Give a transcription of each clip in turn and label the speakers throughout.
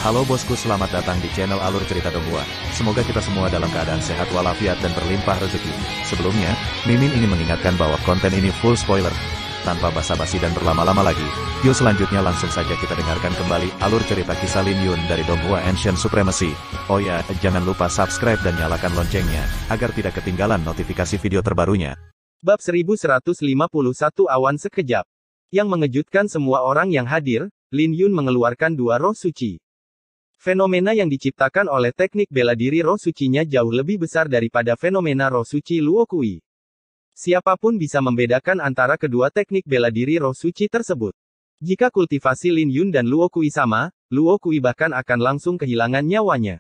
Speaker 1: Halo bosku, selamat datang di channel Alur Cerita Donghua. Semoga kita semua dalam keadaan sehat walafiat dan berlimpah rezeki. Sebelumnya, Mimin ingin mengingatkan bahwa konten ini full spoiler. Tanpa basa-basi dan berlama-lama lagi, yuk selanjutnya langsung saja kita dengarkan kembali alur cerita kisah Lin Yun dari Donghua Ancient Supremacy. Oh ya, jangan lupa subscribe dan nyalakan loncengnya, agar tidak ketinggalan notifikasi video terbarunya.
Speaker 2: Bab 1151 Awan Sekejap. Yang mengejutkan semua orang yang hadir, Lin Yun mengeluarkan dua roh suci. Fenomena yang diciptakan oleh teknik bela diri roh sucinya jauh lebih besar daripada fenomena roh suci Luo Kui. Siapapun bisa membedakan antara kedua teknik bela diri roh suci tersebut. Jika kultivasi Lin Yun dan Luo Kui sama, Luo Kui bahkan akan langsung kehilangan nyawanya.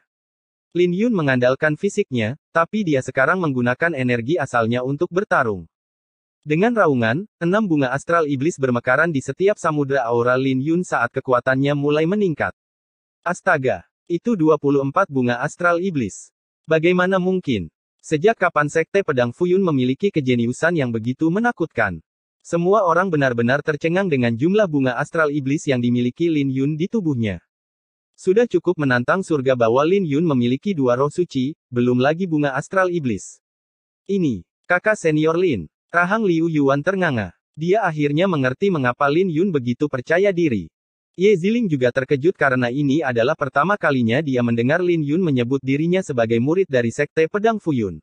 Speaker 2: Lin Yun mengandalkan fisiknya, tapi dia sekarang menggunakan energi asalnya untuk bertarung. Dengan raungan, 6 bunga astral iblis bermekaran di setiap samudra aura Lin Yun saat kekuatannya mulai meningkat. Astaga, itu 24 bunga astral iblis. Bagaimana mungkin? Sejak kapan Sekte Pedang Fuyun memiliki kejeniusan yang begitu menakutkan? Semua orang benar-benar tercengang dengan jumlah bunga astral iblis yang dimiliki Lin Yun di tubuhnya. Sudah cukup menantang surga bahwa Lin Yun memiliki dua roh suci, belum lagi bunga astral iblis. Ini, kakak senior Lin. Rahang Liu Yuan ternganga. Dia akhirnya mengerti mengapa Lin Yun begitu percaya diri. Ye Ziling juga terkejut karena ini adalah pertama kalinya dia mendengar Lin Yun menyebut dirinya sebagai murid dari Sekte Pedang Fuyun.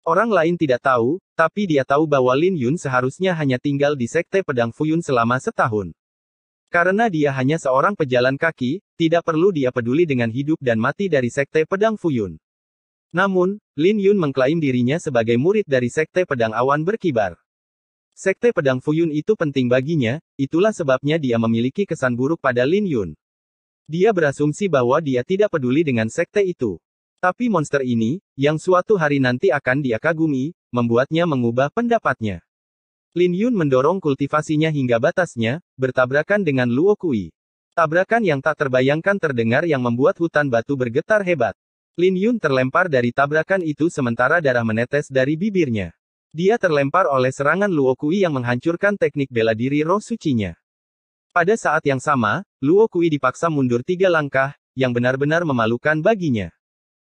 Speaker 2: Orang lain tidak tahu, tapi dia tahu bahwa Lin Yun seharusnya hanya tinggal di Sekte Pedang Fuyun selama setahun. Karena dia hanya seorang pejalan kaki, tidak perlu dia peduli dengan hidup dan mati dari Sekte Pedang Fuyun. Namun, Lin Yun mengklaim dirinya sebagai murid dari Sekte Pedang Awan Berkibar. Sekte Pedang Fuyun itu penting baginya, itulah sebabnya dia memiliki kesan buruk pada Lin Yun. Dia berasumsi bahwa dia tidak peduli dengan sekte itu. Tapi monster ini, yang suatu hari nanti akan dia kagumi, membuatnya mengubah pendapatnya. Lin Yun mendorong kultivasinya hingga batasnya, bertabrakan dengan Luo Kui. Tabrakan yang tak terbayangkan terdengar yang membuat hutan batu bergetar hebat. Lin Yun terlempar dari tabrakan itu sementara darah menetes dari bibirnya. Dia terlempar oleh serangan Luo Kui yang menghancurkan teknik bela diri roh sucinya. Pada saat yang sama, Luo Kui dipaksa mundur 3 langkah, yang benar-benar memalukan baginya.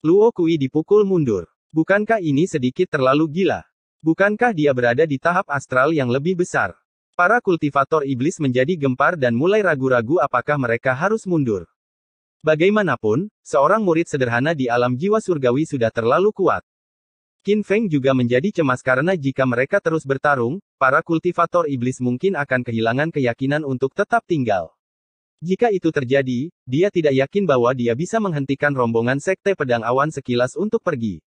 Speaker 2: Luo Kui dipukul mundur. Bukankah ini sedikit terlalu gila? Bukankah dia berada di tahap astral yang lebih besar? Para kultivator iblis menjadi gempar dan mulai ragu-ragu apakah mereka harus mundur. Bagaimanapun, seorang murid sederhana di alam jiwa surgawi sudah terlalu kuat. Qin Feng juga menjadi cemas karena jika mereka terus bertarung, para kultivator iblis mungkin akan kehilangan keyakinan untuk tetap tinggal. Jika itu terjadi, dia tidak yakin bahwa dia bisa menghentikan rombongan Sekte Pedang Awan sekilas untuk pergi.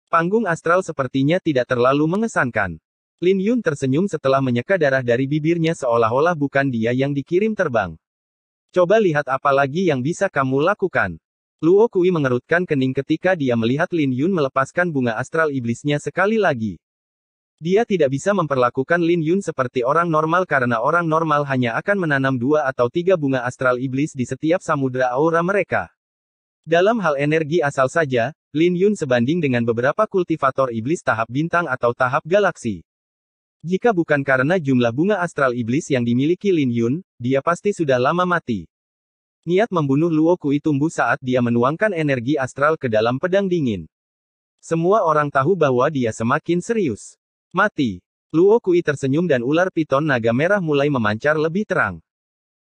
Speaker 2: Panggung astral sepertinya tidak terlalu mengesankan. Lin Yun tersenyum setelah menyeka darah dari bibirnya seolah-olah bukan dia yang dikirim terbang. Coba lihat apa lagi yang bisa kamu lakukan. Luo Kui mengerutkan kening ketika dia melihat Lin Yun melepaskan bunga astral iblisnya sekali lagi. Dia tidak bisa memperlakukan Lin Yun seperti orang normal karena orang normal hanya akan menanam 2 atau 3 bunga astral iblis di setiap samudra aura mereka. Dalam hal energi asal saja, Lin Yun sebanding dengan beberapa kultivator iblis tahap bintang atau tahap galaksi. Jika bukan karena jumlah bunga astral iblis yang dimiliki Lin Yun, dia pasti sudah lama mati. Niat membunuh Luo Kui tumbuh saat dia menuangkan energi astral ke dalam pedang dingin. Semua orang tahu bahwa dia semakin serius. Mati. Luo Kui tersenyum dan ular piton naga merah mulai memancar lebih terang.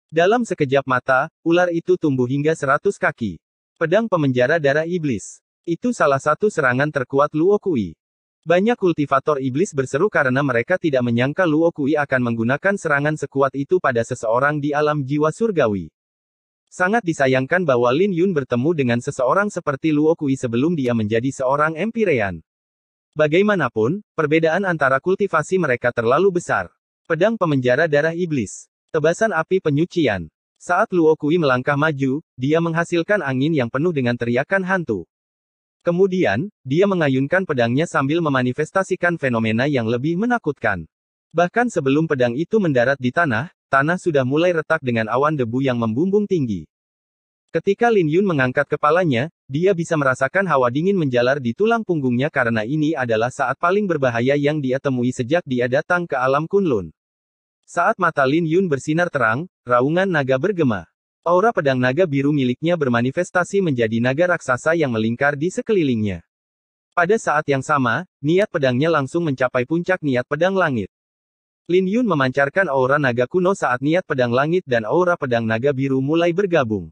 Speaker 2: Dalam sekejap mata, ular itu tumbuh hingga 100 kaki. Pedang pemenjara darah iblis. Itu salah satu serangan terkuat Luo Kui. Banyak kultivator iblis berseru karena mereka tidak menyangka Luo Kui akan menggunakan serangan sekuat itu pada seseorang di alam jiwa surgawi. Sangat disayangkan bahwa Lin Yun bertemu dengan seseorang seperti Luo Kui sebelum dia menjadi seorang Empirean. Bagaimanapun, perbedaan antara kultivasi mereka terlalu besar. Pedang pemenjara darah iblis. Tebasan api penyucian. Saat Luo Kui melangkah maju, dia menghasilkan angin yang penuh dengan teriakan hantu. Kemudian, dia mengayunkan pedangnya sambil memanifestasikan fenomena yang lebih menakutkan. Bahkan sebelum pedang itu mendarat di tanah, tanah sudah mulai retak dengan awan debu yang membumbung tinggi. Ketika Lin Yun mengangkat kepalanya, dia bisa merasakan hawa dingin menjalar di tulang punggungnya karena ini adalah saat paling berbahaya yang dia temui sejak dia datang ke alam Kunlun. Saat mata Lin Yun bersinar terang, raungan naga bergema. Aura pedang naga biru miliknya bermanifestasi menjadi naga raksasa yang melingkar di sekelilingnya. Pada saat yang sama, niat pedangnya langsung mencapai puncak niat pedang langit. Lin Yun memancarkan aura naga kuno saat niat pedang langit dan aura pedang naga biru mulai bergabung.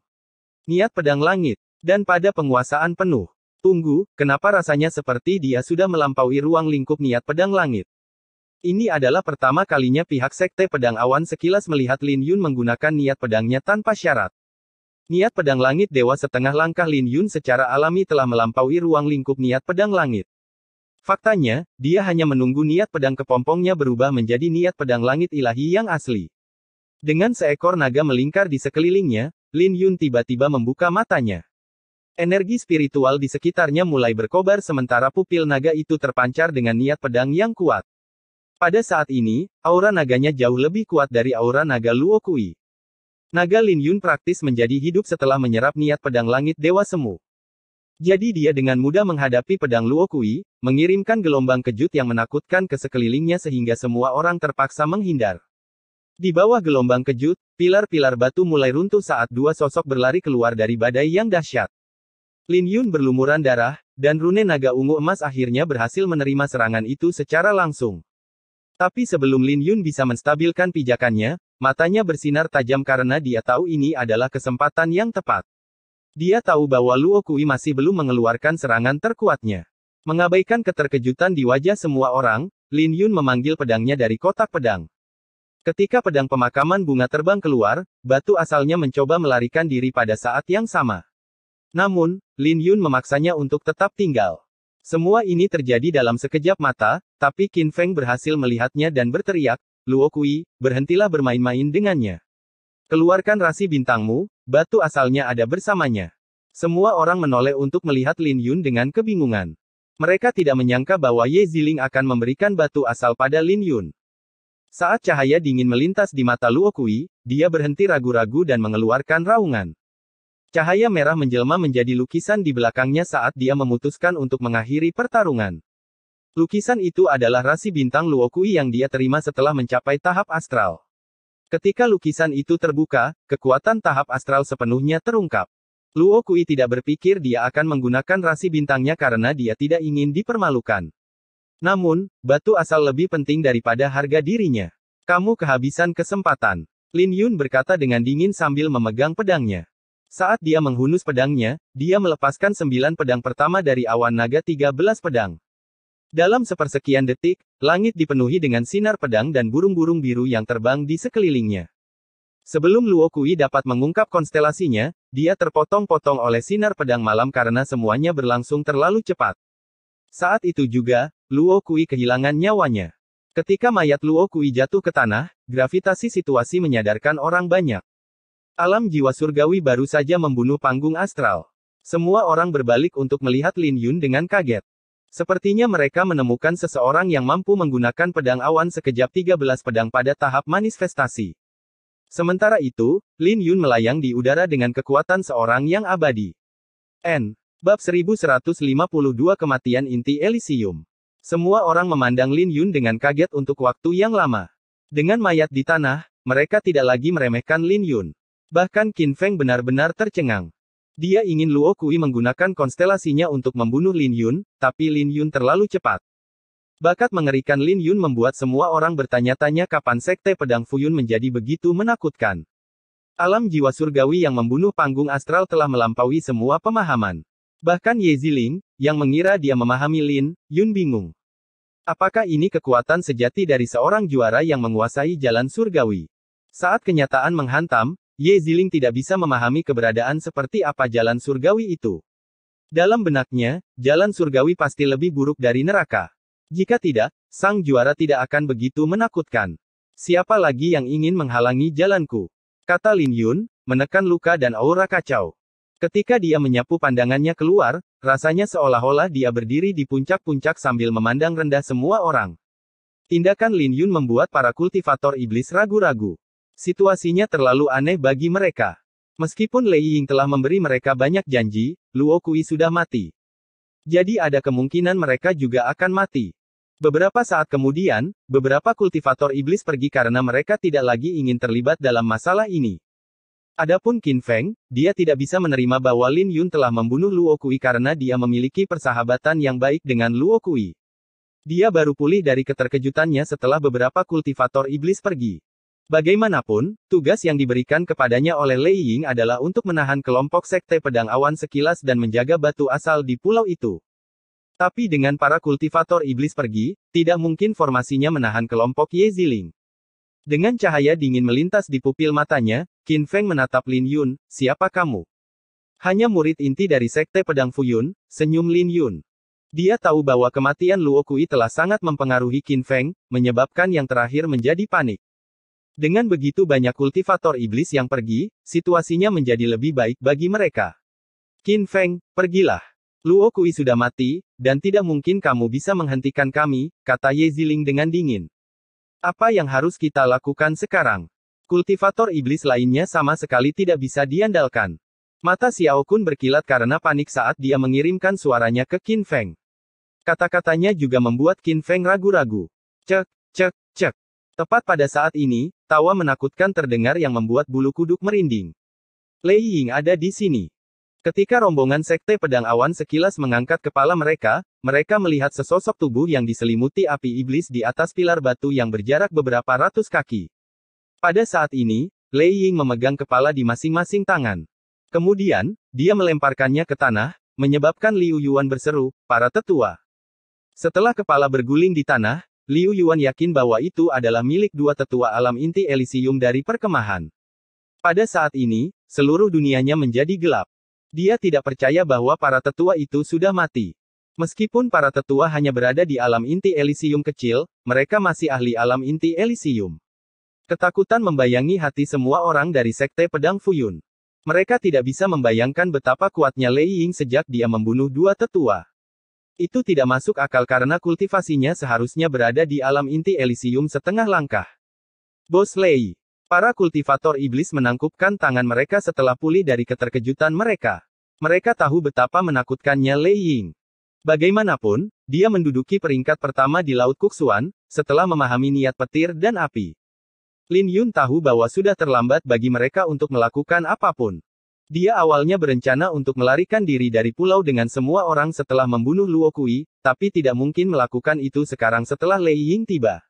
Speaker 2: Niat pedang langit. Dan pada penguasaan penuh. Tunggu, kenapa rasanya seperti dia sudah melampaui ruang lingkup niat pedang langit? Ini adalah pertama kalinya pihak Sekte Pedang Awan sekilas melihat Lin Yun menggunakan niat pedangnya tanpa syarat. Niat pedang langit dewa setengah langkah Lin Yun secara alami telah melampaui ruang lingkup niat pedang langit. Faktanya, dia hanya menunggu niat pedang kepompongnya berubah menjadi niat pedang langit ilahi yang asli. Dengan seekor naga melingkar di sekelilingnya, Lin Yun tiba-tiba membuka matanya. Energi spiritual di sekitarnya mulai berkobar sementara pupil naga itu terpancar dengan niat pedang yang kuat. Pada saat ini, aura naganya jauh lebih kuat dari aura naga Luo Kui. Naga Lin Yun praktis menjadi hidup setelah menyerap niat pedang langit dewa semu. Jadi dia dengan mudah menghadapi pedang Luo Kui, mengirimkan gelombang kejut yang menakutkan ke sekelilingnya sehingga semua orang terpaksa menghindar. Di bawah gelombang kejut, pilar-pilar batu mulai runtuh saat dua sosok berlari keluar dari badai yang dahsyat. Lin Yun berlumuran darah, dan rune naga ungu emas akhirnya berhasil menerima serangan itu secara langsung. Tapi sebelum Lin Yun bisa menstabilkan pijakannya, matanya bersinar tajam karena dia tahu ini adalah kesempatan yang tepat. Dia tahu bahwa Luo Kui masih belum mengeluarkan serangan terkuatnya. Mengabaikan keterkejutan di wajah semua orang, Lin Yun memanggil pedangnya dari kotak pedang. Ketika pedang pemakaman bunga terbang keluar, batu asalnya mencoba melarikan diri pada saat yang sama. Namun, Lin Yun memaksanya untuk tetap tinggal. Semua ini terjadi dalam sekejap mata, tapi Qin Feng berhasil melihatnya dan berteriak, "Luo Kui, berhentilah bermain-main dengannya. Keluarkan rasi bintangmu, batu asalnya ada bersamanya." Semua orang menoleh untuk melihat Lin Yun dengan kebingungan. Mereka tidak menyangka bahwa Ye Ziling akan memberikan batu asal pada Lin Yun. Saat cahaya dingin melintas di mata Luo Kui, dia berhenti ragu-ragu dan mengeluarkan raungan. Cahaya merah menjelma menjadi lukisan di belakangnya saat dia memutuskan untuk mengakhiri pertarungan. Lukisan itu adalah rasi bintang Luo Kui yang dia terima setelah mencapai tahap astral. Ketika lukisan itu terbuka, kekuatan tahap astral sepenuhnya terungkap. Luo Kui tidak berpikir dia akan menggunakan rasi bintangnya karena dia tidak ingin dipermalukan. Namun, batu asal lebih penting daripada harga dirinya. Kamu kehabisan kesempatan. Lin Yun berkata dengan dingin sambil memegang pedangnya. Saat dia menghunus pedangnya, dia melepaskan 9 pedang pertama dari awan naga 13 pedang. Dalam sepersekian detik, langit dipenuhi dengan sinar pedang dan burung-burung biru yang terbang di sekelilingnya. Sebelum Luo Kui dapat mengungkap konstelasinya, dia terpotong-potong oleh sinar pedang malam karena semuanya berlangsung terlalu cepat. Saat itu juga, Luo Kui kehilangan nyawanya. Ketika mayat Luo Kui jatuh ke tanah, gravitasi situasi menyadarkan orang banyak. Alam jiwa surgawi baru saja membunuh panggung astral. Semua orang berbalik untuk melihat Lin Yun dengan kaget. Sepertinya mereka menemukan seseorang yang mampu menggunakan pedang awan sekejap 13 pedang pada tahap manifestasi. Sementara itu, Lin Yun melayang di udara dengan kekuatan seorang yang abadi. Bab 1152 Kematian Inti Elysium. Semua orang memandang Lin Yun dengan kaget untuk waktu yang lama. Dengan mayat di tanah, mereka tidak lagi meremehkan Lin Yun. Bahkan Qin Feng benar-benar tercengang. Dia ingin Luo Kui menggunakan konstelasinya untuk membunuh Lin Yun, tapi Lin Yun terlalu cepat. Bakat mengerikan Lin Yun membuat semua orang bertanya-tanya kapan Sekte Pedang Fuyun menjadi begitu menakutkan. Alam jiwa surgawi yang membunuh panggung astral telah melampaui semua pemahaman. Bahkan Ye Ziling, yang mengira dia memahami Lin Yun bingung. Apakah ini kekuatan sejati dari seorang juara yang menguasai jalan surgawi? Saat kenyataan menghantam, Ye Ziling tidak bisa memahami keberadaan seperti apa jalan surgawi itu. Dalam benaknya, jalan surgawi pasti lebih buruk dari neraka. Jika tidak, sang juara tidak akan begitu menakutkan. Siapa lagi yang ingin menghalangi jalanku? Kata Lin Yun, menekan luka dan aura kacau. Ketika dia menyapu pandangannya keluar, rasanya seolah-olah dia berdiri di puncak-puncak sambil memandang rendah semua orang. Tindakan Lin Yun membuat para kultivator iblis ragu-ragu. Situasinya terlalu aneh bagi mereka. Meskipun Lei Ying telah memberi mereka banyak janji, Luo Kui sudah mati. Jadi ada kemungkinan mereka juga akan mati. Beberapa saat kemudian, beberapa kultivator iblis pergi karena mereka tidak lagi ingin terlibat dalam masalah ini. Adapun Qin Feng, dia tidak bisa menerima bahwa Lin Yun telah membunuh Luo Kui karena dia memiliki persahabatan yang baik dengan Luo Kui. Dia baru pulih dari keterkejutannya setelah beberapa kultivator iblis pergi. Bagaimanapun, tugas yang diberikan kepadanya oleh Lei Ying adalah untuk menahan kelompok Sekte Pedang Awan Sekilas dan menjaga batu asal di pulau itu. Tapi dengan para kultivator iblis pergi, tidak mungkin formasinya menahan kelompok Ye Ziling. Dengan cahaya dingin melintas di pupil matanya, Qin Feng menatap Lin Yun, "Siapa kamu?" "Hanya murid inti dari Sekte Pedang Fuyun," senyum Lin Yun. Dia tahu bahwa kematian Luo Kui telah sangat mempengaruhi Qin Feng, menyebabkan yang terakhir menjadi panik. Dengan begitu banyak kultivator iblis yang pergi, situasinya menjadi lebih baik bagi mereka. "Qin Feng, pergilah. Luo Kui sudah mati, dan tidak mungkin kamu bisa menghentikan kami," kata Ye Ziling dengan dingin. "Apa yang harus kita lakukan sekarang?" Kultivator iblis lainnya sama sekali tidak bisa diandalkan. Mata Xiao Kun berkilat karena panik saat dia mengirimkan suaranya ke Qin Feng. Kata-katanya juga membuat Qin Feng ragu-ragu. Cek, cek, cek. Tepat pada saat ini, tawa menakutkan terdengar yang membuat bulu kuduk merinding. Lei Ying ada di sini. Ketika rombongan Sekte Pedang Awan Sekilas mengangkat kepala mereka, mereka melihat sesosok tubuh yang diselimuti api iblis di atas pilar batu yang berjarak beberapa ratus kaki. Pada saat ini, Lei Ying memegang kepala di masing-masing tangan. Kemudian, dia melemparkannya ke tanah, menyebabkan Liu Yuan berseru, "Para tetua." Setelah kepala berguling di tanah, Liu Yuan yakin bahwa itu adalah milik dua tetua alam inti Elysium dari perkemahan. Pada saat ini, seluruh dunianya menjadi gelap. Dia tidak percaya bahwa para tetua itu sudah mati. Meskipun para tetua hanya berada di alam inti Elysium kecil, mereka masih ahli alam inti Elysium. Ketakutan membayangi hati semua orang dari Sekte Pedang Fuyun. Mereka tidak bisa membayangkan betapa kuatnya Lei Ying sejak dia membunuh dua tetua. Itu tidak masuk akal karena kultivasinya seharusnya berada di alam inti Elysium setengah langkah. "Bos Lei." Para kultivator iblis menangkupkan tangan mereka setelah pulih dari keterkejutan mereka. Mereka tahu betapa menakutkannya Lei Ying. Bagaimanapun, dia menduduki peringkat pertama di Laut Kuksuan, setelah memahami niat petir dan api. Lin Yun tahu bahwa sudah terlambat bagi mereka untuk melakukan apapun. Dia awalnya berencana untuk melarikan diri dari pulau dengan semua orang setelah membunuh Luo Kui, tapi tidak mungkin melakukan itu sekarang setelah Lei Ying tiba.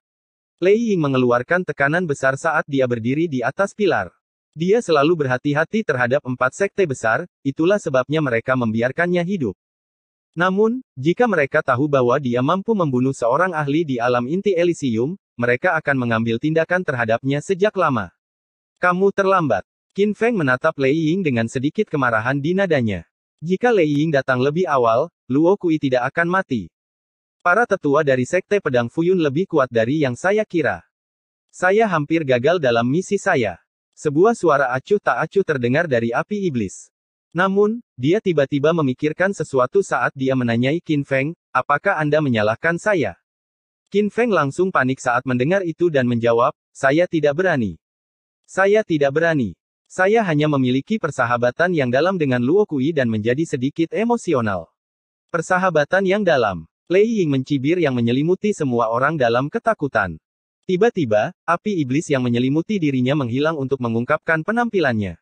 Speaker 2: Lei Ying mengeluarkan tekanan besar saat dia berdiri di atas pilar. Dia selalu berhati-hati terhadap 4 sekte besar, itulah sebabnya mereka membiarkannya hidup. Namun, jika mereka tahu bahwa dia mampu membunuh seorang ahli di alam inti Elysium, mereka akan mengambil tindakan terhadapnya sejak lama. "Kamu terlambat." Qin Feng menatap Lei Ying dengan sedikit kemarahan di nadanya. Jika Lei Ying datang lebih awal, Luo Kui tidak akan mati. Para tetua dari Sekte Pedang Fuyun lebih kuat dari yang saya kira. Saya hampir gagal dalam misi saya. Sebuah suara acuh tak acuh terdengar dari api iblis. Namun, dia tiba-tiba memikirkan sesuatu saat dia menanyai Qin Feng, "Apakah Anda menyalahkan saya?" Qin Feng langsung panik saat mendengar itu dan menjawab, "Saya tidak berani. Saya tidak berani. Saya hanya memiliki persahabatan yang dalam dengan Luo Kui dan menjadi sedikit emosional." Persahabatan yang dalam. Lei Ying mencibir yang menyelimuti semua orang dalam ketakutan. Tiba-tiba, api iblis yang menyelimuti dirinya menghilang untuk mengungkapkan penampilannya.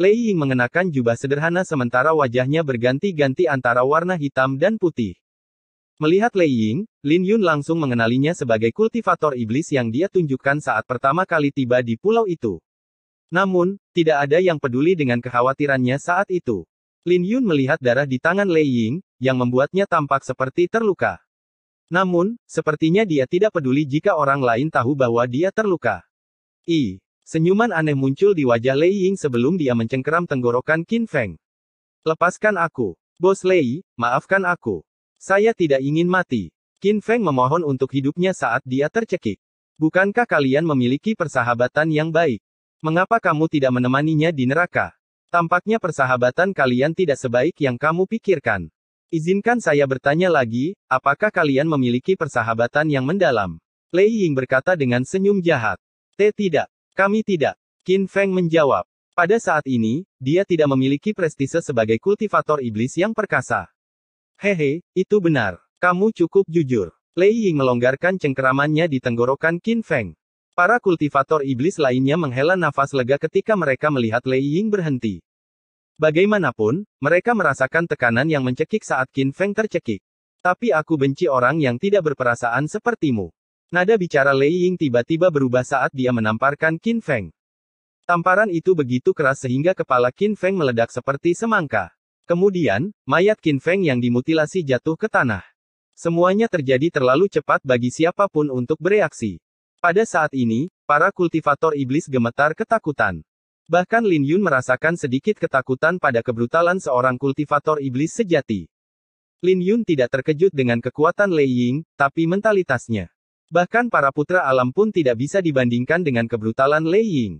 Speaker 2: Lei Ying mengenakan jubah sederhana sementara wajahnya berganti-ganti antara warna hitam dan putih. Melihat Lei Ying, Lin Yun langsung mengenalinya sebagai kultivator iblis yang dia tunjukkan saat pertama kali tiba di pulau itu. Namun, tidak ada yang peduli dengan kekhawatirannya saat itu. Lin Yun melihat darah di tangan Lei Ying, yang membuatnya tampak seperti terluka. Namun, sepertinya dia tidak peduli jika orang lain tahu bahwa dia terluka. Senyuman aneh muncul di wajah Lei Ying sebelum dia mencengkeram tenggorokan Qin Feng. "Lepaskan aku. Bos Lei, maafkan aku. Saya tidak ingin mati." Qin Feng memohon untuk hidupnya saat dia tercekik. "Bukankah kalian memiliki persahabatan yang baik? Mengapa kamu tidak menemaninya di neraka? Tampaknya persahabatan kalian tidak sebaik yang kamu pikirkan. Izinkan saya bertanya lagi, apakah kalian memiliki persahabatan yang mendalam?" Lei Ying berkata dengan senyum jahat. Tidak. Kami tidak." Qin Feng menjawab. Pada saat ini, dia tidak memiliki prestise sebagai kultivator iblis yang perkasa. "Hehe, itu benar. Kamu cukup jujur." Lei Ying melonggarkan cengkeramannya di tenggorokan Qin Feng. Para kultivator iblis lainnya menghela nafas lega ketika mereka melihat Lei Ying berhenti. Bagaimanapun, mereka merasakan tekanan yang mencekik saat Qin Feng tercekik. Tapi aku benci orang yang tidak berperasaan sepertimu. Nada bicara Lei Ying tiba-tiba berubah saat dia menamparkan Qin Feng. Tamparan itu begitu keras sehingga kepala Qin Feng meledak seperti semangka. Kemudian, mayat Qin Feng yang dimutilasi jatuh ke tanah. Semuanya terjadi terlalu cepat bagi siapapun untuk bereaksi. Pada saat ini, para kultivator iblis gemetar ketakutan. Bahkan Lin Yun merasakan sedikit ketakutan pada kebrutalan seorang kultivator iblis sejati. Lin Yun tidak terkejut dengan kekuatan Lei Ying, tapi mentalitasnya. Bahkan para putra alam pun tidak bisa dibandingkan dengan kebrutalan Lei Ying.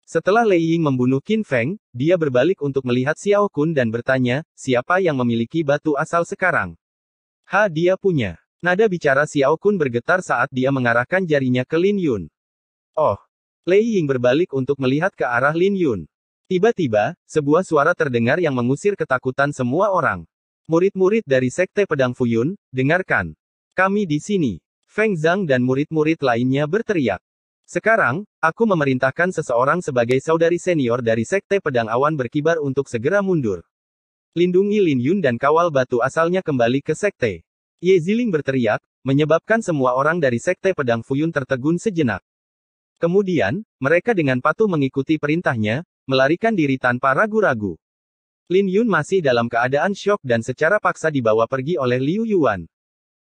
Speaker 2: Setelah Lei Ying membunuh Qin Feng, dia berbalik untuk melihat Xiao Kun dan bertanya, siapa yang memiliki batu asal sekarang? Dia punya. Nada bicara Xiao Kun bergetar saat dia mengarahkan jarinya ke Lin Yun. Oh. Lei Ying berbalik untuk melihat ke arah Lin Yun. Tiba-tiba, sebuah suara terdengar yang mengusir ketakutan semua orang. Murid-murid dari Sekte Pedang Fuyun, dengarkan. Kami di sini. Feng Zhang dan murid-murid lainnya berteriak. Sekarang, aku memerintahkan seseorang sebagai saudari senior dari Sekte Pedang Awan berkibar untuk segera mundur. Lindungi Lin Yun dan kawal batu asalnya kembali ke Sekte. Ye Ziling berteriak, menyebabkan semua orang dari Sekte Pedang Fuyun tertegun sejenak. Kemudian, mereka dengan patuh mengikuti perintahnya, melarikan diri tanpa ragu-ragu. Lin Yun masih dalam keadaan syok dan secara paksa dibawa pergi oleh Liu Yuan.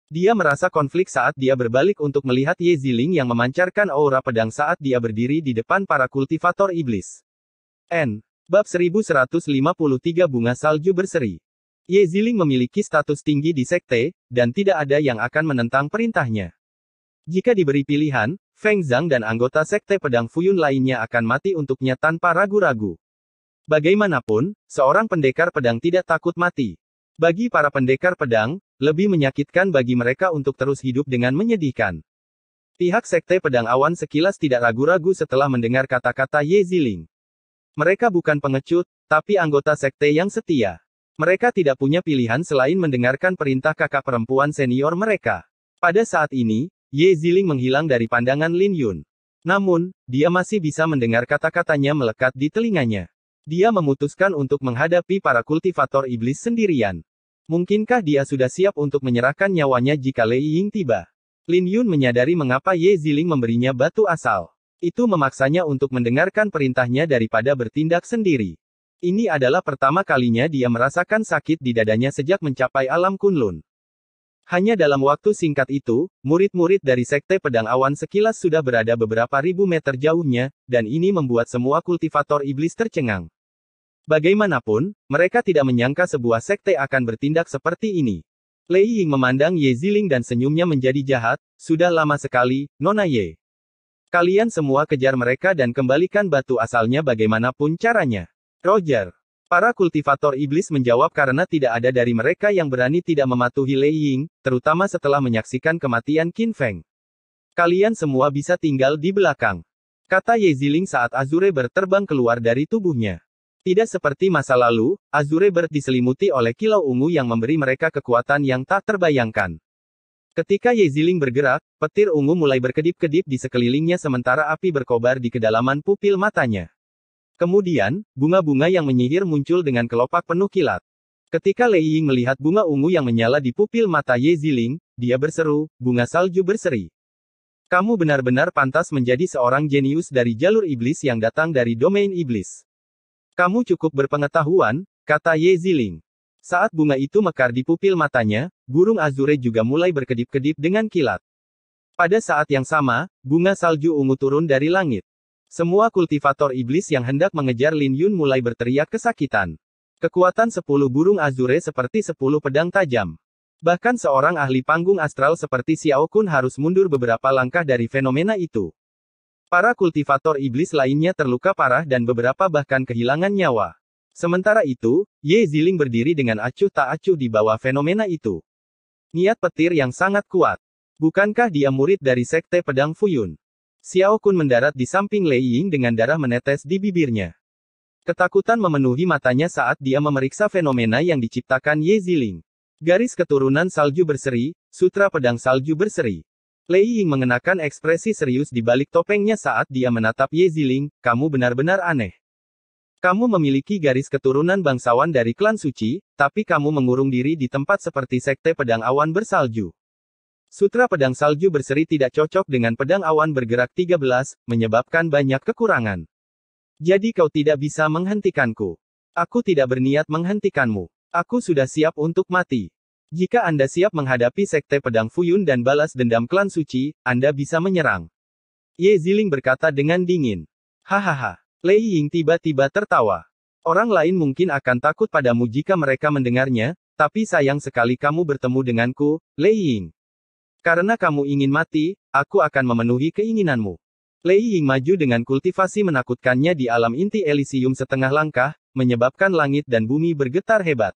Speaker 2: Dia merasa konflik saat dia berbalik untuk melihat Ye Ziling yang memancarkan aura pedang saat dia berdiri di depan para kultivator iblis. Bab 1153 Bunga Salju Berseri. Ye Ziling memiliki status tinggi di sekte, dan tidak ada yang akan menentang perintahnya. Jika diberi pilihan, Feng Zhang dan anggota Sekte Pedang Fuyun lainnya akan mati untuknya tanpa ragu-ragu. Bagaimanapun, seorang pendekar pedang tidak takut mati. Bagi para pendekar pedang, lebih menyakitkan bagi mereka untuk terus hidup dengan menyedihkan. Pihak Sekte Pedang Awan sekilas tidak ragu-ragu setelah mendengar kata-kata Ye Ziling. Mereka bukan pengecut, tapi anggota sekte yang setia. Mereka tidak punya pilihan selain mendengarkan perintah kakak perempuan senior mereka. Pada saat ini, Ye Ziling menghilang dari pandangan Lin Yun. Namun, dia masih bisa mendengar kata-katanya melekat di telinganya. Dia memutuskan untuk menghadapi para kultivator iblis sendirian. Mungkinkah dia sudah siap untuk menyerahkan nyawanya jika Lei Ying tiba? Lin Yun menyadari mengapa Ye Ziling memberinya batu asal. Itu memaksanya untuk mendengarkan perintahnya daripada bertindak sendiri. Ini adalah pertama kalinya dia merasakan sakit di dadanya sejak mencapai alam Kunlun. Hanya dalam waktu singkat itu, murid-murid dari Sekte Pedang Awan sekilas sudah berada beberapa ribu meter jauhnya, dan ini membuat semua kultivator iblis tercengang. Bagaimanapun, mereka tidak menyangka sebuah sekte akan bertindak seperti ini. Lei Ying memandang Ye Ziling dan senyumnya menjadi jahat, sudah lama sekali, Nona Ye. Kalian semua kejar mereka dan kembalikan batu asalnya bagaimanapun caranya. Roger. Para kultivator iblis menjawab karena tidak ada dari mereka yang berani tidak mematuhi Lei Ying, terutama setelah menyaksikan kematian Qin Feng. Kalian semua bisa tinggal di belakang. Kata Ye Ziling saat Azure Bird terbang keluar dari tubuhnya. Tidak seperti masa lalu, Azure Bird diselimuti oleh kilau ungu yang memberi mereka kekuatan yang tak terbayangkan. Ketika Ye Ziling bergerak, petir ungu mulai berkedip-kedip di sekelilingnya sementara api berkobar di kedalaman pupil matanya. Kemudian, bunga-bunga yang menyihir muncul dengan kelopak penuh kilat. Ketika Lei Ying melihat bunga ungu yang menyala di pupil mata Ye Ziling, dia berseru, bunga salju berseri. Kamu benar-benar pantas menjadi seorang jenius dari jalur iblis yang datang dari domain iblis. Kamu cukup berpengetahuan, kata Ye Ziling. Saat bunga itu mekar di pupil matanya, burung Azure juga mulai berkedip-kedip dengan kilat. Pada saat yang sama, bunga salju ungu turun dari langit. Semua kultivator iblis yang hendak mengejar Lin Yun mulai berteriak kesakitan. Kekuatan 10 burung Azure seperti 10 pedang tajam. Bahkan seorang ahli panggung astral seperti Xiao Kun harus mundur beberapa langkah dari fenomena itu. Para kultivator iblis lainnya terluka parah dan beberapa bahkan kehilangan nyawa. Sementara itu, Ye Ziling berdiri dengan acuh tak acuh di bawah fenomena itu. Niat petir yang sangat kuat. Bukankah dia murid dari Sekte Pedang Fuyun? Xiao Kun mendarat di samping Lei Ying dengan darah menetes di bibirnya. Ketakutan memenuhi matanya saat dia memeriksa fenomena yang diciptakan Ye Ziling. Garis keturunan salju berseri, sutra pedang salju berseri. Lei Ying mengenakan ekspresi serius di balik topengnya saat dia menatap Ye Ziling, kamu benar-benar aneh. Kamu memiliki garis keturunan bangsawan dari klan suci, tapi kamu mengurung diri di tempat seperti sekte pedang awan bersalju. Sutra pedang salju berseri tidak cocok dengan pedang awan bergerak 13, menyebabkan banyak kekurangan. Jadi kau tidak bisa menghentikanku. Aku tidak berniat menghentikanmu. Aku sudah siap untuk mati. Jika Anda siap menghadapi sekte pedang Fuyun dan balas dendam klan suci, Anda bisa menyerang. Ye Ziling berkata dengan dingin. Hahaha. Lei Ying tiba-tiba tertawa. Orang lain mungkin akan takut padamu jika mereka mendengarnya, tapi sayang sekali kamu bertemu denganku, Lei Ying. Karena kamu ingin mati, aku akan memenuhi keinginanmu. Lei Ying maju dengan kultivasi menakutkannya di alam inti Elysium setengah langkah, menyebabkan langit dan bumi bergetar hebat.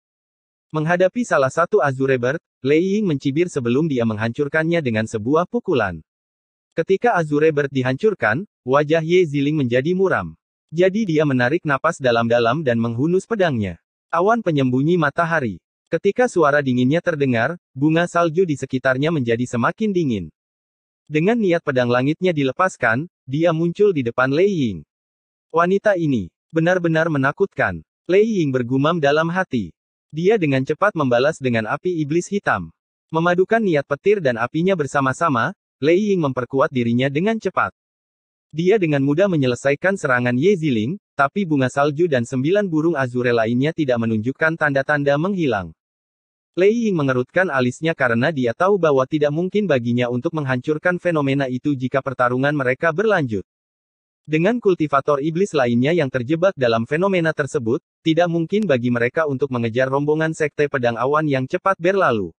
Speaker 2: Menghadapi salah satu Azure Bird, Lei Ying mencibir sebelum dia menghancurkannya dengan sebuah pukulan. Ketika Azure Bird dihancurkan, wajah Ye Ziling menjadi muram. Jadi dia menarik napas dalam-dalam dan menghunus pedangnya. Awan penyembunyi matahari. Ketika suara dinginnya terdengar, bunga salju di sekitarnya menjadi semakin dingin. Dengan niat pedang langitnya dilepaskan, dia muncul di depan Lei Ying. Wanita ini benar-benar menakutkan. Lei Ying bergumam dalam hati. Dia dengan cepat membalas dengan api iblis hitam. Memadukan niat petir dan apinya bersama-sama, Lei Ying memperkuat dirinya dengan cepat. Dia dengan mudah menyelesaikan serangan Ye Ziling, tapi bunga salju dan 9 burung azure lainnya tidak menunjukkan tanda-tanda menghilang. Lei Ying mengerutkan alisnya karena dia tahu bahwa tidak mungkin baginya untuk menghancurkan fenomena itu jika pertarungan mereka berlanjut. Dengan kultivator iblis lainnya yang terjebak dalam fenomena tersebut, tidak mungkin bagi mereka untuk mengejar rombongan sekte pedang awan yang cepat berlalu.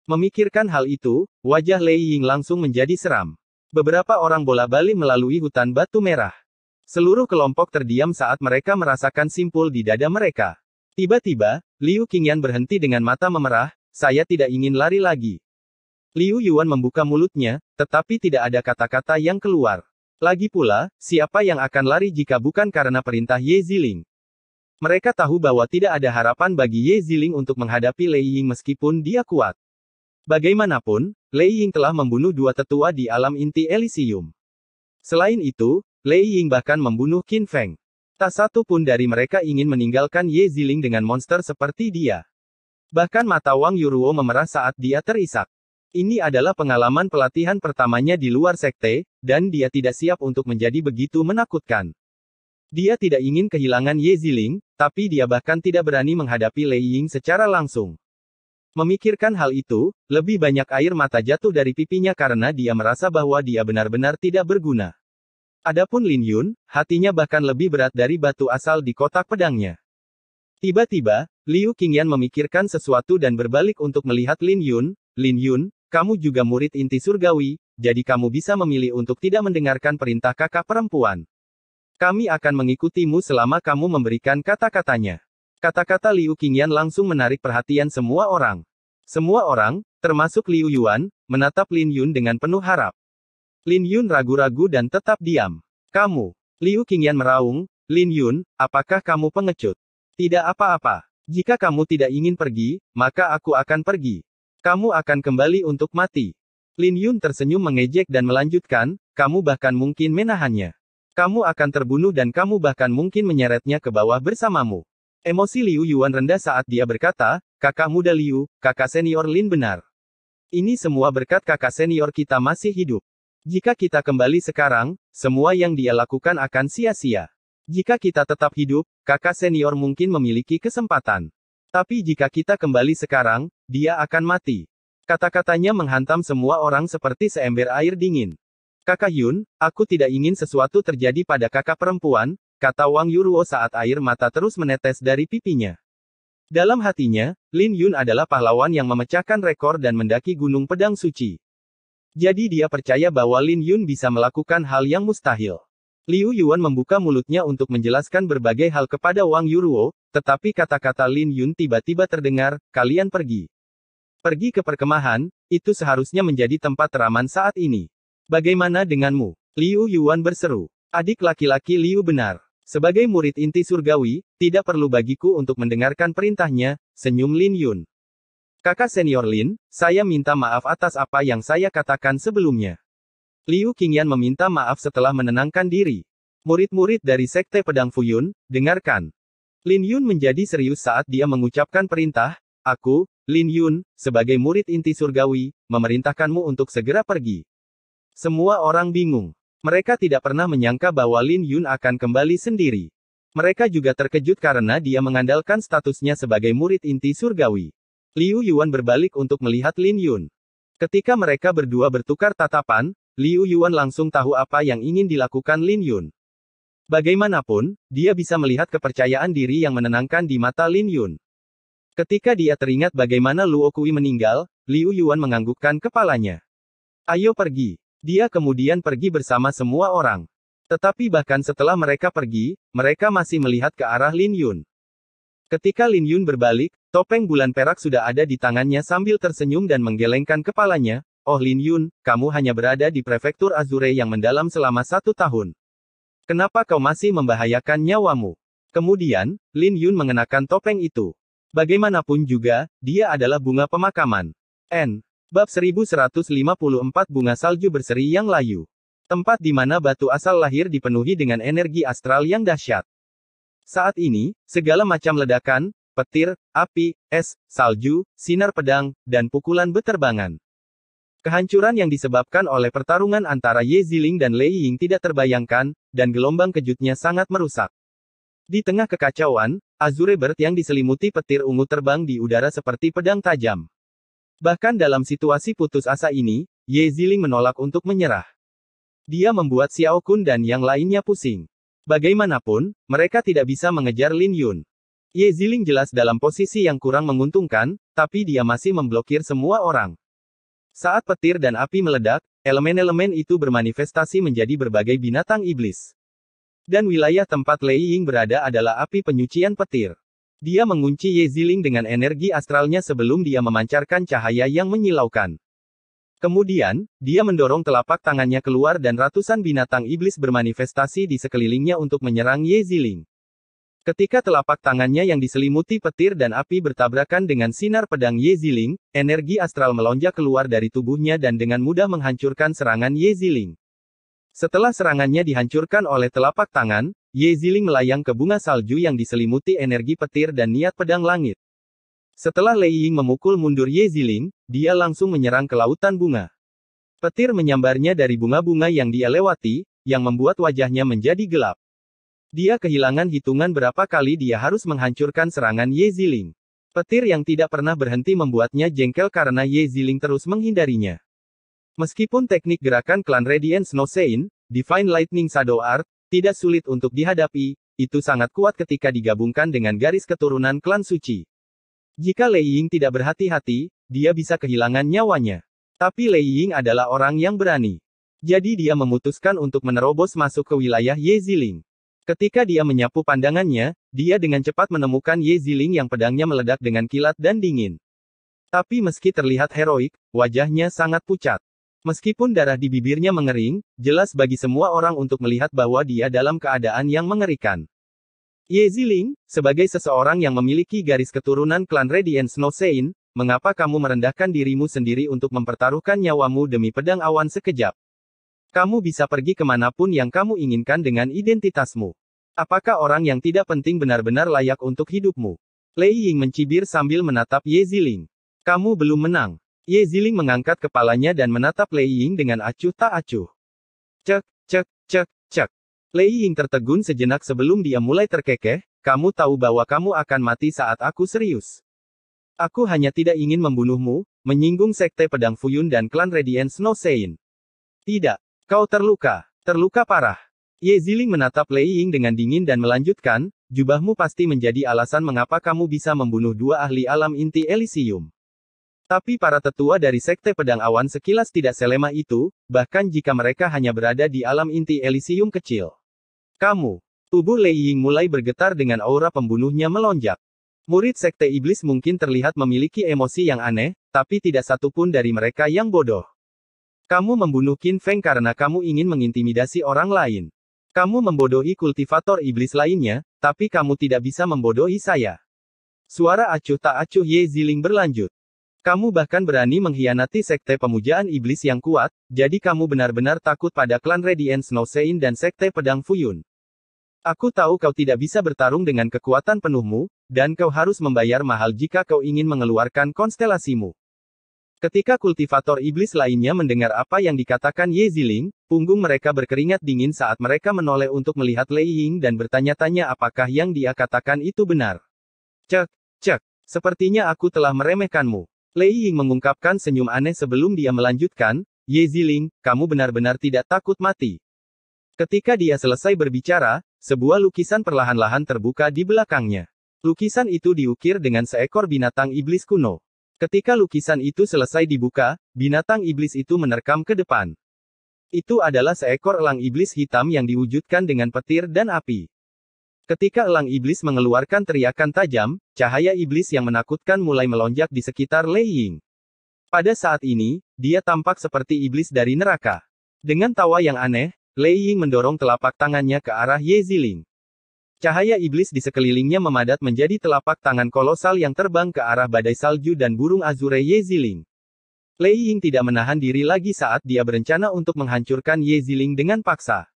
Speaker 2: Memikirkan hal itu, wajah Lei Ying langsung menjadi seram. Beberapa orang bola-balik melalui hutan batu merah. Seluruh kelompok terdiam saat mereka merasakan simpul di dada mereka. Tiba-tiba, Liu Qingyan berhenti dengan mata memerah, saya tidak ingin lari lagi. Liu Yuan membuka mulutnya, tetapi tidak ada kata-kata yang keluar. Lagi pula, siapa yang akan lari jika bukan karena perintah Ye Ziling? Mereka tahu bahwa tidak ada harapan bagi Ye Ziling untuk menghadapi Lei Ying meskipun dia kuat. Bagaimanapun, Lei Ying telah membunuh 2 tetua di alam inti Elysium. Selain itu, Lei Ying bahkan membunuh Qin Feng. Tak satu pun dari mereka ingin meninggalkan Ye Ziling dengan monster seperti dia. Bahkan mata Wang Yuruo memerah saat dia terisak. Ini adalah pengalaman pelatihan pertamanya di luar sekte, dan dia tidak siap untuk menjadi begitu menakutkan. Dia tidak ingin kehilangan Ye Ziling, tapi dia bahkan tidak berani menghadapi Lei Ying secara langsung. Memikirkan hal itu, lebih banyak air mata jatuh dari pipinya karena dia merasa bahwa dia benar-benar tidak berguna. Adapun Lin Yun, hatinya bahkan lebih berat dari batu asal di kotak pedangnya. Tiba-tiba, Liu Qingyan memikirkan sesuatu dan berbalik untuk melihat Lin Yun. Lin Yun, kamu juga murid inti surgawi, jadi kamu bisa memilih untuk tidak mendengarkan perintah kakak perempuan. Kami akan mengikutimu selama kamu memberikan kata-katanya. Kata-kata Liu Qingyan langsung menarik perhatian semua orang. Semua orang, termasuk Liu Yuan, menatap Lin Yun dengan penuh harap. Lin Yun ragu-ragu dan tetap diam. Kamu, Liu Qingyan meraung, Lin Yun, apakah kamu pengecut? Tidak apa-apa. Jika kamu tidak ingin pergi, maka aku akan pergi. Kamu akan kembali untuk mati. Lin Yun tersenyum mengejek dan melanjutkan, kamu bahkan mungkin menahannya. Kamu akan terbunuh dan kamu bahkan mungkin menyeretnya ke bawah bersamamu. Emosi Liu Yuan rendah saat dia berkata, kakak muda Liu, kakak senior Lin benar. Ini semua berkat kakak senior kita masih hidup. Jika kita kembali sekarang, semua yang dia lakukan akan sia-sia. Jika kita tetap hidup, kakak senior mungkin memiliki kesempatan. Tapi jika kita kembali sekarang, dia akan mati. Kata-katanya menghantam semua orang seperti seember air dingin. Kakak Yun, aku tidak ingin sesuatu terjadi pada kakak perempuan, kata Wang Yuruo saat air mata terus menetes dari pipinya. Dalam hatinya, Lin Yun adalah pahlawan yang memecahkan rekor dan mendaki gunung pedang suci. Jadi dia percaya bahwa Lin Yun bisa melakukan hal yang mustahil. Liu Yuan membuka mulutnya untuk menjelaskan berbagai hal kepada Wang Yuruo, tetapi kata-kata Lin Yun tiba-tiba terdengar, kalian pergi. Pergi ke perkemahan, itu seharusnya menjadi tempat teraman saat ini. Bagaimana denganmu? Liu Yuan berseru. Adik laki-laki Liu benar. Sebagai murid inti surgawi, tidak perlu bagiku untuk mendengarkan perintahnya, senyum Lin Yun. Kakak senior Lin, saya minta maaf atas apa yang saya katakan sebelumnya. Liu Qingyan meminta maaf setelah menenangkan diri. Murid-murid dari Sekte Pedang Fuyun, dengarkan. Lin Yun menjadi serius saat dia mengucapkan perintah, aku, Lin Yun, sebagai murid inti surgawi, memerintahkanmu untuk segera pergi. Semua orang bingung. Mereka tidak pernah menyangka bahwa Lin Yun akan kembali sendiri. Mereka juga terkejut karena dia mengandalkan statusnya sebagai murid inti surgawi. Liu Yuan berbalik untuk melihat Lin Yun. Ketika mereka berdua bertukar tatapan, Liu Yuan langsung tahu apa yang ingin dilakukan Lin Yun. Bagaimanapun, dia bisa melihat kepercayaan diri yang menenangkan di mata Lin Yun. Ketika dia teringat bagaimana Luo Kui meninggal, Liu Yuan menganggukkan kepalanya. Ayo pergi. Dia kemudian pergi bersama semua orang. Tetapi bahkan setelah mereka pergi, mereka masih melihat ke arah Lin Yun. Ketika Lin Yun berbalik, topeng bulan perak sudah ada di tangannya sambil tersenyum dan menggelengkan kepalanya. Oh Lin Yun, kamu hanya berada di prefektur Azure yang mendalam selama 1 tahun. Kenapa kau masih membahayakan nyawamu? Kemudian, Lin Yun mengenakan topeng itu. Bagaimanapun juga, dia adalah bunga pemakaman. Bab 1154 Bunga Salju Berseri yang Layu. Tempat di mana batu asal lahir dipenuhi dengan energi astral yang dahsyat. Saat ini, segala macam ledakan, petir, api, es, salju, sinar pedang, dan pukulan beterbangan. Kehancuran yang disebabkan oleh pertarungan antara Ye Ziling dan Lei Ying tidak terbayangkan, dan gelombang kejutnya sangat merusak. Di tengah kekacauan, Azure Bird yang diselimuti petir ungu terbang di udara seperti pedang tajam. Bahkan dalam situasi putus asa ini, Ye Ziling menolak untuk menyerah. Dia membuat Xiao Kun dan yang lainnya pusing. Bagaimanapun, mereka tidak bisa mengejar Lin Yun. Ye Ziling jelas dalam posisi yang kurang menguntungkan, tapi dia masih memblokir semua orang. Saat petir dan api meledak, elemen-elemen itu bermanifestasi menjadi berbagai binatang iblis. Dan wilayah tempat Lei Ying berada adalah api penyucian petir. Dia mengunci Ye Ziling dengan energi astralnya sebelum dia memancarkan cahaya yang menyilaukan. Kemudian, dia mendorong telapak tangannya keluar dan ratusan binatang iblis bermanifestasi di sekelilingnya untuk menyerang Ye Ziling. Ketika telapak tangannya yang diselimuti petir dan api bertabrakan dengan sinar pedang Ye Ziling, energi astral melonjak keluar dari tubuhnya dan dengan mudah menghancurkan serangan Ye Ziling. Setelah serangannya dihancurkan oleh telapak tangan, Ye Ziling melayang ke bunga salju yang diselimuti energi petir dan niat pedang langit. Setelah Lei Ying memukul mundur Ye Ziling, dia langsung menyerang ke lautan bunga. Petir menyambarnya dari bunga-bunga yang dia lewati, yang membuat wajahnya menjadi gelap. Dia kehilangan hitungan berapa kali dia harus menghancurkan serangan Ye Ziling. Petir yang tidak pernah berhenti membuatnya jengkel karena Ye Ziling terus menghindarinya. Meskipun teknik gerakan klan Radiant Snow Sein, Divine Lightning Shadow Art, tidak sulit untuk dihadapi, itu sangat kuat ketika digabungkan dengan garis keturunan klan suci. Jika Lei Ying tidak berhati-hati, dia bisa kehilangan nyawanya. Tapi Lei Ying adalah orang yang berani. Jadi dia memutuskan untuk menerobos masuk ke wilayah Ye Ziling. Ketika dia menyapu pandangannya, dia dengan cepat menemukan Ye Ziling yang pedangnya meledak dengan kilat dan dingin. Tapi meski terlihat heroik, wajahnya sangat pucat. Meskipun darah di bibirnya mengering, jelas bagi semua orang untuk melihat bahwa dia dalam keadaan yang mengerikan. Ye Ziling, sebagai seseorang yang memiliki garis keturunan klan Radiant Snow Sein, mengapa kamu merendahkan dirimu sendiri untuk mempertaruhkan nyawamu demi pedang awan sekejap? Kamu bisa pergi kemanapun yang kamu inginkan dengan identitasmu. Apakah orang yang tidak penting benar-benar layak untuk hidupmu? Lei Ying mencibir sambil menatap Ye Ziling. Kamu belum menang. Ye Ziling mengangkat kepalanya dan menatap Lei Ying dengan acuh tak acuh. Cek, cek, cek, cek. Lei Ying tertegun sejenak sebelum dia mulai terkekeh, kamu tahu bahwa kamu akan mati saat aku serius. Aku hanya tidak ingin membunuhmu, menyinggung Sekte Pedang Fuyun dan klan Radiant Snow Sein. Tidak, kau terluka parah. Ye Ziling menatap Lei Ying dengan dingin dan melanjutkan, jubahmu pasti menjadi alasan mengapa kamu bisa membunuh 2 ahli alam inti Elysium. Tapi para tetua dari Sekte Pedang Awan sekilas tidak selemah itu, bahkan jika mereka hanya berada di alam inti Elysium kecil. Kamu. Tubuh Lei Ying mulai bergetar dengan aura pembunuhnya melonjak. Murid Sekte Iblis mungkin terlihat memiliki emosi yang aneh, tapi tidak satu pun dari mereka yang bodoh. Kamu membunuh Qin Feng karena kamu ingin mengintimidasi orang lain. Kamu membodohi kultivator iblis lainnya, tapi kamu tidak bisa membodohi saya. Suara acuh tak acuh Ye Ziling berlanjut. Kamu bahkan berani mengkhianati sekte pemujaan iblis yang kuat, jadi kamu benar-benar takut pada klan Radiant Snow Sein dan sekte pedang Fuyun. Aku tahu kau tidak bisa bertarung dengan kekuatan penuhmu, dan kau harus membayar mahal jika kau ingin mengeluarkan konstelasimu. Ketika kultivator iblis lainnya mendengar apa yang dikatakan Ye Ziling, punggung mereka berkeringat dingin saat mereka menoleh untuk melihat Lei Ying dan bertanya-tanya apakah yang dia katakan itu benar. Cek, sepertinya aku telah meremehkanmu. Lei Ying mengungkapkan senyum aneh sebelum dia melanjutkan, Ye Ziling, kamu benar-benar tidak takut mati. Ketika dia selesai berbicara, sebuah lukisan perlahan-lahan terbuka di belakangnya. Lukisan itu diukir dengan seekor binatang iblis kuno. Ketika lukisan itu selesai dibuka, binatang iblis itu menerkam ke depan. Itu adalah seekor elang iblis hitam yang diwujudkan dengan petir dan api. Ketika elang iblis mengeluarkan teriakan tajam, cahaya iblis yang menakutkan mulai melonjak di sekitar Lei Ying. Pada saat ini, dia tampak seperti iblis dari neraka. Dengan tawa yang aneh, Lei Ying mendorong telapak tangannya ke arah Ye Ziling. Cahaya iblis di sekelilingnya memadat menjadi telapak tangan kolosal yang terbang ke arah badai salju dan burung azure Ye Ziling. Lei Ying tidak menahan diri lagi saat dia berencana untuk menghancurkan Ye Ziling dengan paksa.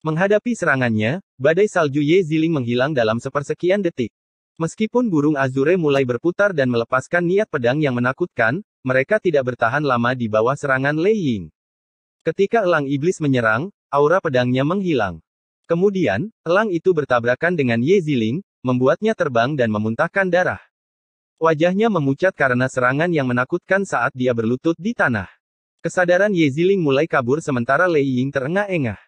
Speaker 2: Menghadapi serangannya, badai salju Ye Ziling menghilang dalam sepersekian detik. Meskipun burung azure mulai berputar dan melepaskan niat pedang yang menakutkan, mereka tidak bertahan lama di bawah serangan Lei Ying. Ketika elang iblis menyerang, aura pedangnya menghilang. Kemudian, elang itu bertabrakan dengan Ye Ziling, membuatnya terbang dan memuntahkan darah. Wajahnya memucat karena serangan yang menakutkan saat dia berlutut di tanah. Kesadaran Ye Ziling mulai kabur sementara Lei Ying terengah-engah.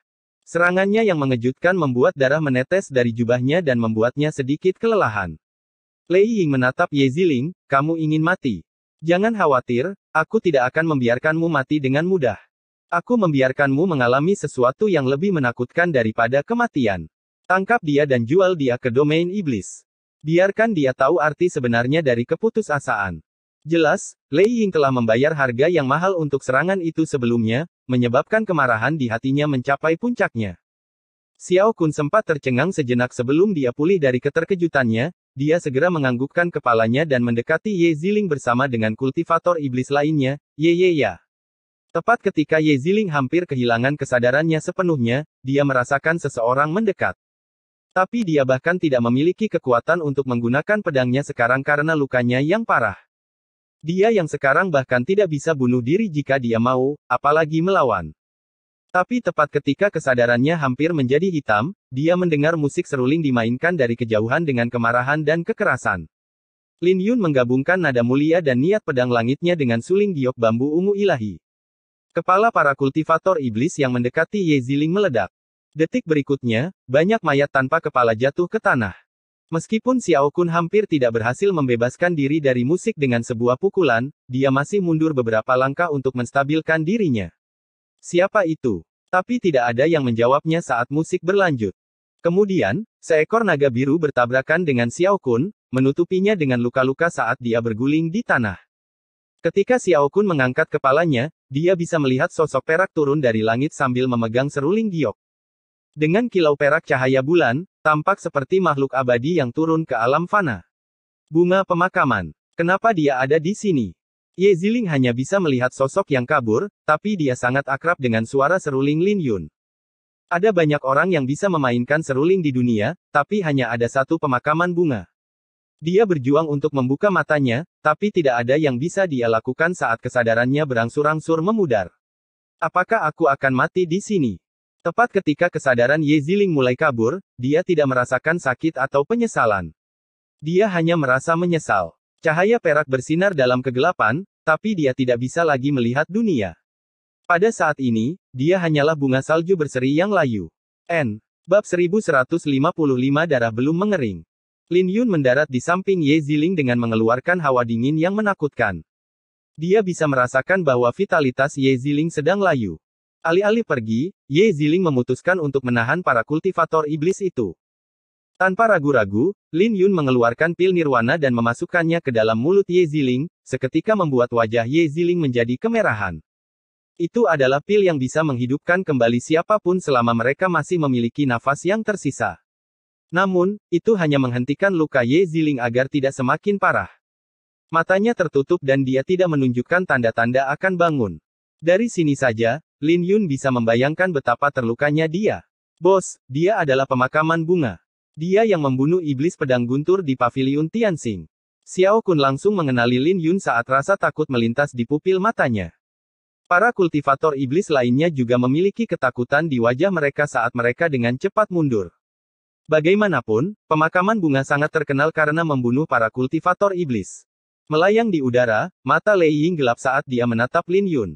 Speaker 2: Serangannya yang mengejutkan membuat darah menetes dari jubahnya dan membuatnya sedikit kelelahan. Lei Ying menatap Ye Ziling, kamu ingin mati. Jangan khawatir, aku tidak akan membiarkanmu mati dengan mudah. Aku membiarkanmu mengalami sesuatu yang lebih menakutkan daripada kematian. Tangkap dia dan jual dia ke domain iblis. Biarkan dia tahu arti sebenarnya dari keputusasaan. Jelas, Lei Ying telah membayar harga yang mahal untuk serangan itu sebelumnya, menyebabkan kemarahan di hatinya mencapai puncaknya. Xiao Kun sempat tercengang sejenak sebelum dia pulih dari keterkejutannya, dia segera menganggukkan kepalanya dan mendekati Ye Ziling bersama dengan kultivator iblis lainnya, ya. Tepat ketika Ye Ziling hampir kehilangan kesadarannya sepenuhnya, dia merasakan seseorang mendekat. Tapi dia bahkan tidak memiliki kekuatan untuk menggunakan pedangnya sekarang karena lukanya yang parah. Dia yang sekarang bahkan tidak bisa bunuh diri jika dia mau, apalagi melawan. Tapi tepat ketika kesadarannya hampir menjadi hitam, dia mendengar musik seruling dimainkan dari kejauhan dengan kemarahan dan kekerasan. Lin Yun menggabungkan nada mulia dan niat pedang langitnya dengan suling giok bambu ungu ilahi. Kepala para kultivator iblis yang mendekati Ye Ziling meledak. Detik berikutnya, banyak mayat tanpa kepala jatuh ke tanah. Meskipun Xiao Kun hampir tidak berhasil membebaskan diri dari musik dengan sebuah pukulan, dia masih mundur beberapa langkah untuk menstabilkan dirinya. Siapa itu? Tapi tidak ada yang menjawabnya saat musik berlanjut. Kemudian, seekor naga biru bertabrakan dengan Xiao Kun, menutupinya dengan luka-luka saat dia berguling di tanah. Ketika Xiao Kun mengangkat kepalanya, dia bisa melihat sosok perak turun dari langit sambil memegang seruling giok. Dengan kilau perak cahaya bulan, tampak seperti makhluk abadi yang turun ke alam fana. Bunga pemakaman. Kenapa dia ada di sini? Ye Ziling hanya bisa melihat sosok yang kabur, tapi dia sangat akrab dengan suara seruling Lin Yun. Ada banyak orang yang bisa memainkan seruling di dunia, tapi hanya ada satu pemakaman bunga. Dia berjuang untuk membuka matanya, tapi tidak ada yang bisa dia lakukan saat kesadarannya berangsur-angsur memudar. Apakah aku akan mati di sini? Tepat ketika kesadaran Ye Ziling mulai kabur, dia tidak merasakan sakit atau penyesalan. Dia hanya merasa menyesal. Cahaya perak bersinar dalam kegelapan, tapi dia tidak bisa lagi melihat dunia. Pada saat ini, dia hanyalah bunga salju berseri yang layu. Bab 1155 darah belum mengering. Lin Yun mendarat di samping Ye Ziling dengan mengeluarkan hawa dingin yang menakutkan. Dia bisa merasakan bahwa vitalitas Ye Ziling sedang layu. Alih-alih pergi, Ye Ziling memutuskan untuk menahan para kultivator iblis itu. Tanpa ragu-ragu, Lin Yun mengeluarkan pil nirwana dan memasukkannya ke dalam mulut Ye Ziling, seketika membuat wajah Ye Ziling menjadi kemerahan. Itu adalah pil yang bisa menghidupkan kembali siapapun selama mereka masih memiliki nafas yang tersisa. Namun, itu hanya menghentikan luka Ye Ziling agar tidak semakin parah. Matanya tertutup dan dia tidak menunjukkan tanda-tanda akan bangun. Dari sini saja, Lin Yun bisa membayangkan betapa terlukanya dia. Bos, dia adalah pemakaman bunga. Dia yang membunuh iblis pedang guntur di paviliun Tianxing. Xiao Kun langsung mengenali Lin Yun saat rasa takut melintas di pupil matanya. Para kultivator iblis lainnya juga memiliki ketakutan di wajah mereka saat mereka dengan cepat mundur. Bagaimanapun, pemakaman bunga sangat terkenal karena membunuh para kultivator iblis. Melayang di udara, mata Lei Ying gelap saat dia menatap Lin Yun.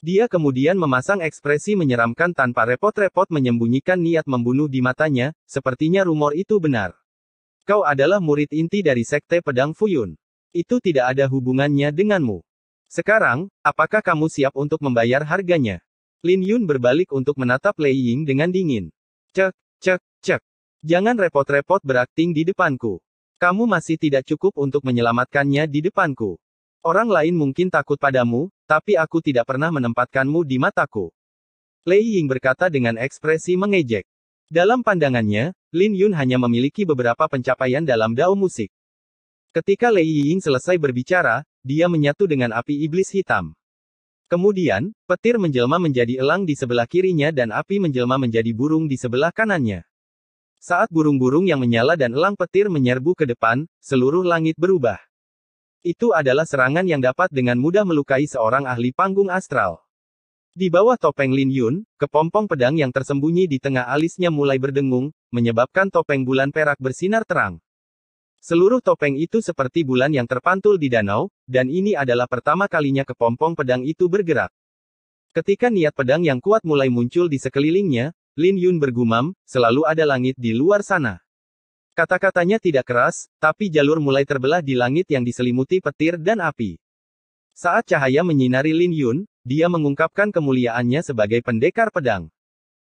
Speaker 2: Dia kemudian memasang ekspresi menyeramkan tanpa repot-repot menyembunyikan niat membunuh di matanya, sepertinya rumor itu benar. Kau adalah murid inti dari Sekte Pedang Fuyun. Itu tidak ada hubungannya denganmu. Sekarang, apakah kamu siap untuk membayar harganya? Lin Yun berbalik untuk menatap Lei Ying dengan dingin. Cek, cek, cek. Jangan repot-repot berakting di depanku. Kamu masih tidak cukup untuk menyelamatkannya di depanku. Orang lain mungkin takut padamu, tapi aku tidak pernah menempatkanmu di mataku. Lei Ying berkata dengan ekspresi mengejek. Dalam pandangannya, Lin Yun hanya memiliki beberapa pencapaian dalam dao musik. Ketika Lei Ying selesai berbicara, dia menyatu dengan api iblis hitam. Kemudian, petir menjelma menjadi elang di sebelah kirinya dan api menjelma menjadi burung di sebelah kanannya. Saat burung-burung yang menyala dan elang petir menyerbu ke depan, seluruh langit berubah. Itu adalah serangan yang dapat dengan mudah melukai seorang ahli panggung astral. Di bawah topeng Lin Yun, kepompong pedang yang tersembunyi di tengah alisnya mulai berdengung, menyebabkan topeng bulan perak bersinar terang. Seluruh topeng itu seperti bulan yang terpantul di danau, dan ini adalah pertama kalinya kepompong pedang itu bergerak. Ketika niat pedang yang kuat mulai muncul di sekelilingnya, Lin Yun bergumam, selalu ada langit di luar sana. Kata-katanya tidak keras, tapi jalur mulai terbelah di langit yang diselimuti petir dan api. Saat cahaya menyinari Lin Yun, dia mengungkapkan kemuliaannya sebagai pendekar pedang.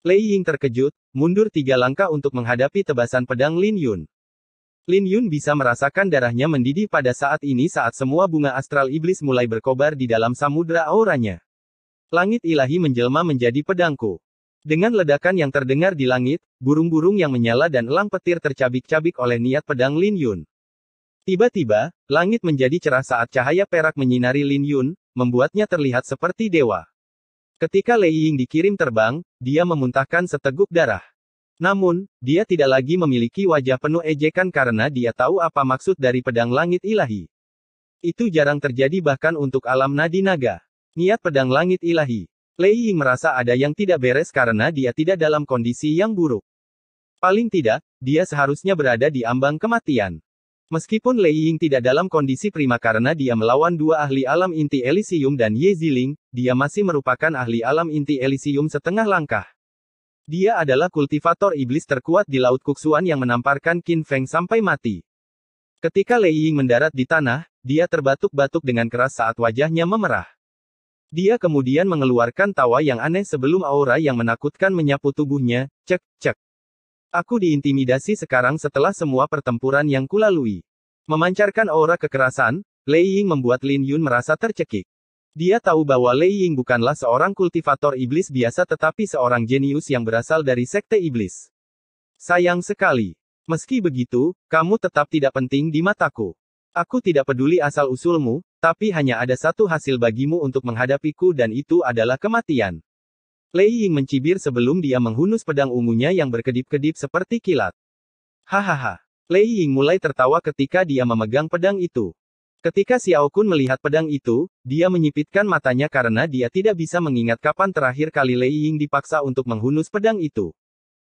Speaker 2: Lei Ying terkejut, mundur 3 langkah untuk menghadapi tebasan pedang Lin Yun. Lin Yun bisa merasakan darahnya mendidih pada saat ini saat semua bunga astral iblis mulai berkobar di dalam samudra auranya. Langit ilahi menjelma menjadi pedangku. Dengan ledakan yang terdengar di langit, burung-burung yang menyala dan elang petir tercabik-cabik oleh niat pedang Lin Yun. Tiba-tiba, langit menjadi cerah saat cahaya perak menyinari Lin Yun, membuatnya terlihat seperti dewa. Ketika Lei Ying dikirim terbang, dia memuntahkan seteguk darah. Namun, dia tidak lagi memiliki wajah penuh ejekan karena dia tahu apa maksud dari pedang langit ilahi. Itu jarang terjadi bahkan untuk alam nadi naga. Niat pedang langit ilahi. Lei Ying merasa ada yang tidak beres karena dia tidak dalam kondisi yang buruk. Paling tidak, dia seharusnya berada di ambang kematian. Meskipun Lei Ying tidak dalam kondisi prima karena dia melawan 2 ahli alam inti Elysium dan Ye Ziling, dia masih merupakan ahli alam inti Elysium setengah langkah. Dia adalah kultivator iblis terkuat di Laut Kuksuan yang menamparkan Qin Feng sampai mati. Ketika Lei Ying mendarat di tanah, dia terbatuk-batuk dengan keras saat wajahnya memerah. Dia kemudian mengeluarkan tawa yang aneh sebelum aura yang menakutkan menyapu tubuhnya, cek, cek. Aku diintimidasi sekarang setelah semua pertempuran yang kulalui. Memancarkan aura kekerasan, Lei Ying membuat Lin Yun merasa tercekik. Dia tahu bahwa Lei Ying bukanlah seorang kultivator iblis biasa tetapi seorang jenius yang berasal dari sekte iblis. Sayang sekali. Meski begitu, kamu tetap tidak penting di mataku. Aku tidak peduli asal-usulmu, tapi hanya ada satu hasil bagimu untuk menghadapiku dan itu adalah kematian. Lei Ying mencibir sebelum dia menghunus pedang ungunya yang berkedip-kedip seperti kilat. Hahaha. Lei Ying mulai tertawa ketika dia memegang pedang itu. Ketika Xiao Kun melihat pedang itu, dia menyipitkan matanya karena dia tidak bisa mengingat kapan terakhir kali Lei Ying dipaksa untuk menghunus pedang itu.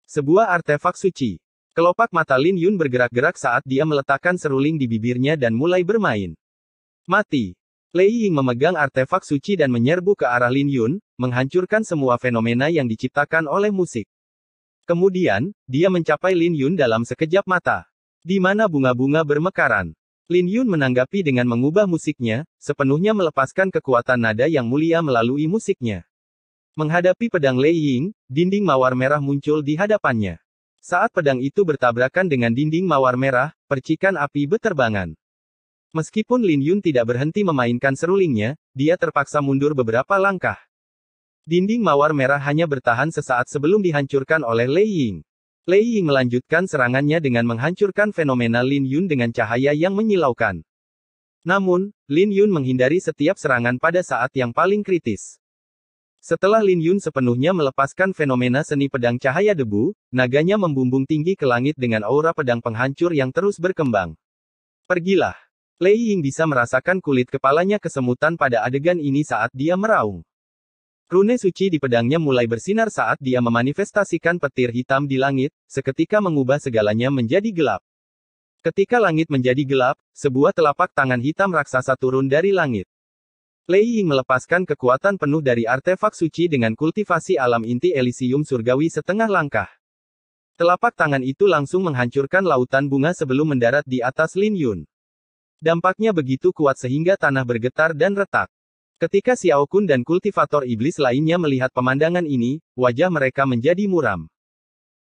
Speaker 2: Sebuah artefak suci. Kelopak mata Lin Yun bergerak-gerak saat dia meletakkan seruling di bibirnya dan mulai bermain. Mati. Lei Ying memegang artefak suci dan menyerbu ke arah Lin Yun, menghancurkan semua fenomena yang diciptakan oleh musik. Kemudian, dia mencapai Lin Yun dalam sekejap mata. Di mana bunga-bunga bermekaran. Lin Yun menanggapi dengan mengubah musiknya, sepenuhnya melepaskan kekuatan nada yang mulia melalui musiknya. Menghadapi pedang Lei Ying, dinding mawar merah muncul di hadapannya. Saat pedang itu bertabrakan dengan dinding mawar merah, percikan api beterbangan. Meskipun Lin Yun tidak berhenti memainkan serulingnya, dia terpaksa mundur beberapa langkah. Dinding mawar merah hanya bertahan sesaat sebelum dihancurkan oleh Lei Ying. Lei Ying melanjutkan serangannya dengan menghancurkan fenomena Lin Yun dengan cahaya yang menyilaukan. Namun, Lin Yun menghindari setiap serangan pada saat yang paling kritis. Setelah Lin Yun sepenuhnya melepaskan fenomena seni pedang cahaya debu, naganya membumbung tinggi ke langit dengan aura pedang penghancur yang terus berkembang. Pergilah. Lei Ying bisa merasakan kulit kepalanya kesemutan pada adegan ini saat dia meraung. Rune suci di pedangnya mulai bersinar saat dia memanifestasikan petir hitam di langit, seketika mengubah segalanya menjadi gelap. Ketika langit menjadi gelap, sebuah telapak tangan hitam raksasa turun dari langit. Lei Ying melepaskan kekuatan penuh dari artefak suci dengan kultivasi alam inti Elysium surgawi setengah langkah. Telapak tangan itu langsung menghancurkan lautan bunga sebelum mendarat di atas Lin Yun. Dampaknya begitu kuat sehingga tanah bergetar dan retak. Ketika Xiao Kun dan kultivator iblis lainnya melihat pemandangan ini, wajah mereka menjadi muram.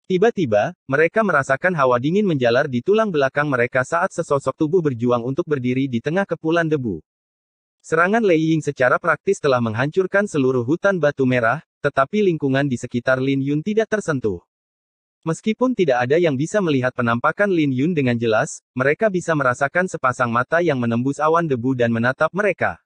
Speaker 2: Tiba-tiba, mereka merasakan hawa dingin menjalar di tulang belakang mereka saat sesosok tubuh berjuang untuk berdiri di tengah kepulan debu. Serangan Lei Ying secara praktis telah menghancurkan seluruh hutan batu merah, tetapi lingkungan di sekitar Lin Yun tidak tersentuh. Meskipun tidak ada yang bisa melihat penampakan Lin Yun dengan jelas, mereka bisa merasakan sepasang mata yang menembus awan debu dan menatap mereka.